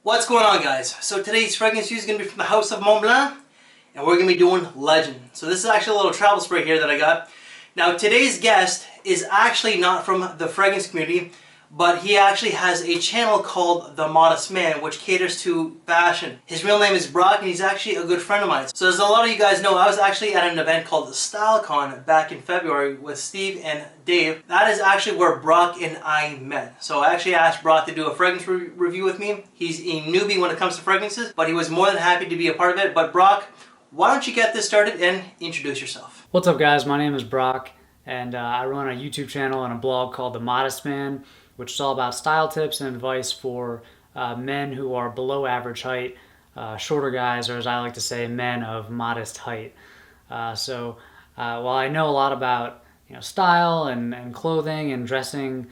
What's going on, guys? So today's fragrance use is going to be from the house of MontBlanc, and we're going to be doing Legend. So this is actually a little travel spray here that I got. Now today's guest is actually not from the fragrance community, but he actually has a channel called The Modest Man, which caters to fashion. His real name is Brock, and he's actually a good friend of mine. So as a lot of you guys know, I was actually at an event called the StyleCon back in February with Steve and Dave. That is actually where Brock and I met. So I actually asked Brock to do a fragrance review with me. He's a newbie when it comes to fragrances, but he was more than happy to be a part of it. But Brock, why don't you get this started and introduce yourself? What's up, guys? My name is Brock, and I run a YouTube channel and a blog called The Modest Man, which is all about style tips and advice for men who are below average height, shorter guys, or as I like to say, men of modest height. So while I know a lot about style and clothing and dressing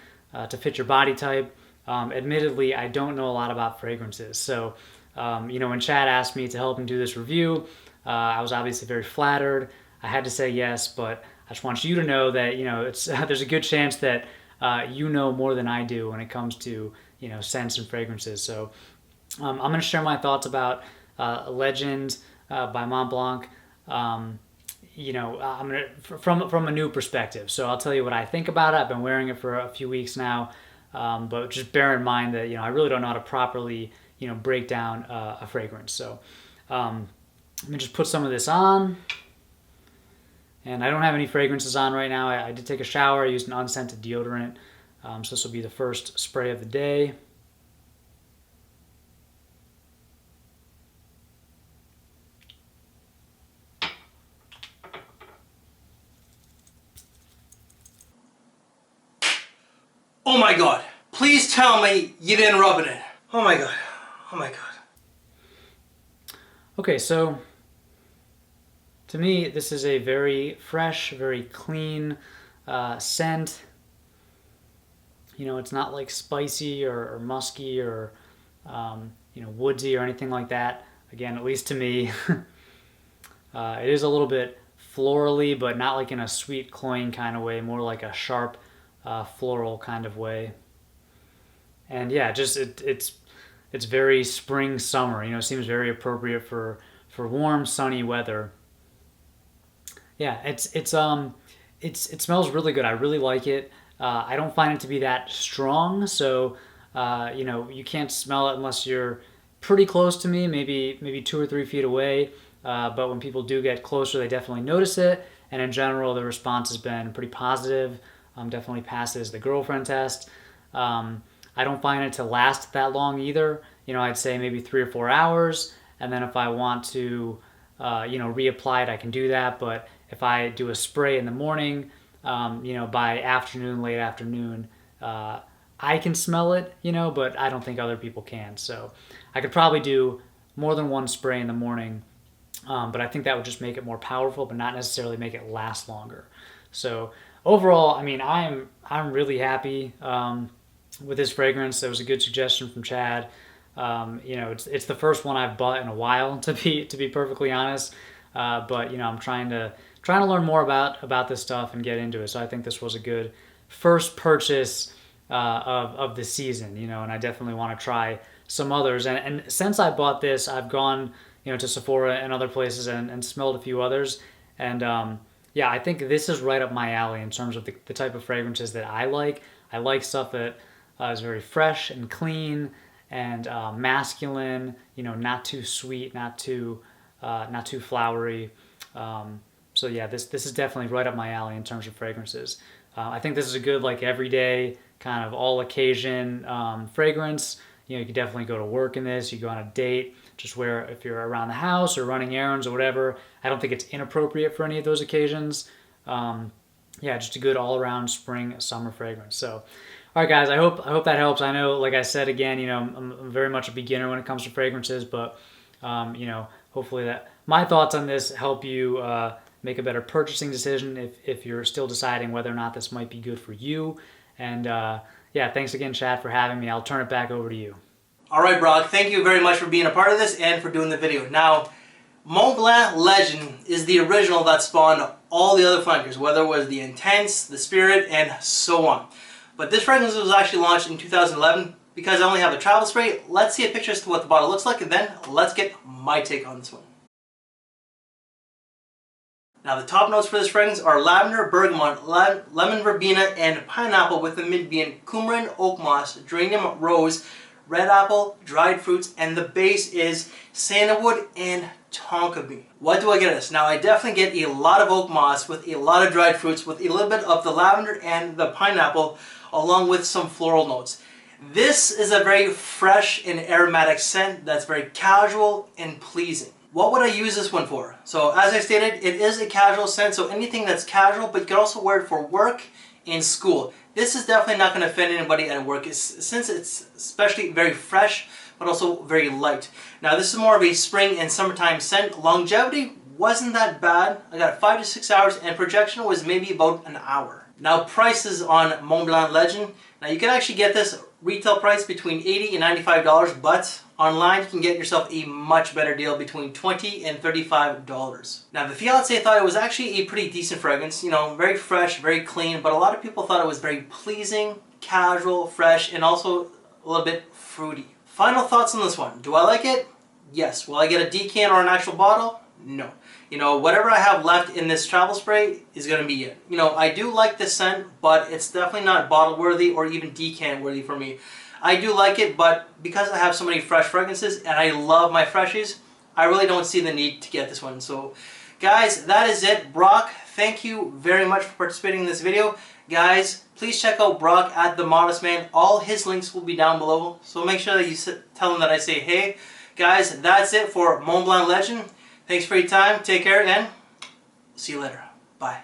to fit your body type, admittedly I don't know a lot about fragrances. So when Chad asked me to help him do this review, I was obviously very flattered. I had to say yes, but I just want you to know that there's a good chance that you know more than I do when it comes to scents and fragrances. So I'm going to share my thoughts about Legend by MontBlanc. I'm gonna from a new perspective. So I'll tell you what I think about it. I've been wearing it for a few weeks now, but just bear in mind that I really don't know how to properly break down a fragrance. So let me just put some of this on. And I don't have any fragrances on right now. I did take a shower. I used an unscented deodorant. So this will be the first spray of the day. Oh my God. Please tell me you didn't rub it in. Oh my God. Oh my God. Okay, so to me, this is a very fresh, very clean scent. It's not like spicy or musky or woodsy or anything like that. Again, at least to me, it is a little bit florally, but not like in a sweet, cloying kind of way. More like a sharp, floral kind of way. And yeah, just it's very spring, summer. It seems very appropriate for warm, sunny weather. Yeah, it smells really good. I really like it. I don't find it to be that strong, so you can't smell it unless you're pretty close to me, maybe 2 or 3 feet away. But when people do get closer, they definitely notice it. And in general, the response has been pretty positive. Definitely passes the girlfriend test. I don't find it to last that long either. I'd say maybe 3 or 4 hours, and then if I want to reapply it, I can do that. But if I do a spray in the morning, by late afternoon, I can smell it, but I don't think other people can. So I could probably do more than one spray in the morning, but I think that would just make it more powerful, but not necessarily make it last longer. So overall, I'm really happy with this fragrance. That was a good suggestion from Chad. It's the first one I've bought in a while, to be perfectly honest. But I'm trying to learn more about this stuff and get into it. So I think this was a good first purchase of the season, and I definitely want to try some others. And since I bought this, I've gone to Sephora and other places and smelled a few others. And I think this is right up my alley in terms of the type of fragrances that I like. I like stuff that is very fresh and clean and masculine, not too sweet, not too flowery. So yeah, this is definitely right up my alley in terms of fragrances. I think this is a good everyday kind of all occasion fragrance. You could definitely go to work in this. You go on a date, just wear if you're around the house or running errands or whatever. I don't think it's inappropriate for any of those occasions. Just a good all around spring summer fragrance. So all right, guys, I hope that helps. I know, like I said again, I'm very much a beginner when it comes to fragrances, but hopefully that my thoughts on this help you make a better purchasing decision if you're still deciding whether or not this might be good for you. And thanks again, Chad, for having me. I'll turn it back over to you. All right, Brock, thank you very much for being a part of this and for doing the video. Now, MontBlanc Legend is the original that spawned all the other flankers, whether it was the Intense, the Spirit, and so on. But this fragrance was actually launched in 2011 because I only have the travel spray, let's see a picture as to what the bottle looks like, and then let's get my take on this one. Now the top notes for this fragrance are lavender, bergamot, lemon verbena, and pineapple, with the mid being coumarin, oak moss, geranium, rose, red apple, dried fruits, and the base is sandalwood and tonka bean. What do I get this? Now I definitely get a lot of oak moss with a lot of dried fruits with a little bit of the lavender and the pineapple along with some floral notes. This is a very fresh and aromatic scent that's very casual and pleasing. What would I use this one for? So as I stated, it is a casual scent, so anything that's casual, but you can also wear it for work and school. This is definitely not going to offend anybody at work, since it's especially very fresh, but also very light. Now this is more of a spring and summertime scent. Longevity wasn't that bad. I got 5 to 6 hours, and projection was maybe about an hour. Now prices on MontBlanc Legend. Now you can actually get this retail price between $80 and $95, but online you can get yourself a much better deal between $20 and $35. Now the fiance thought it was actually a pretty decent fragrance, you know, very fresh, very clean, but a lot of people thought it was very pleasing, casual, fresh, and also a little bit fruity. Final thoughts on this one. Do I like it? Yes. Will I get a decan or an actual bottle? No. You know, whatever I have left in this travel spray is going to be it. You know, I do like this scent, but it's definitely not bottle worthy or even decan worthy for me. I do like it, but because I have so many fresh fragrances and I love my freshies, I really don't see the need to get this one. So guys, that is it. Brock, thank you very much for participating in this video. Guys, please check out Brock at The Modest Man. All his links will be down below, so make sure that you tell him that I say hey. Guys, that's it for MontBlanc Legend. Thanks for your time. Take care and see you later. Bye.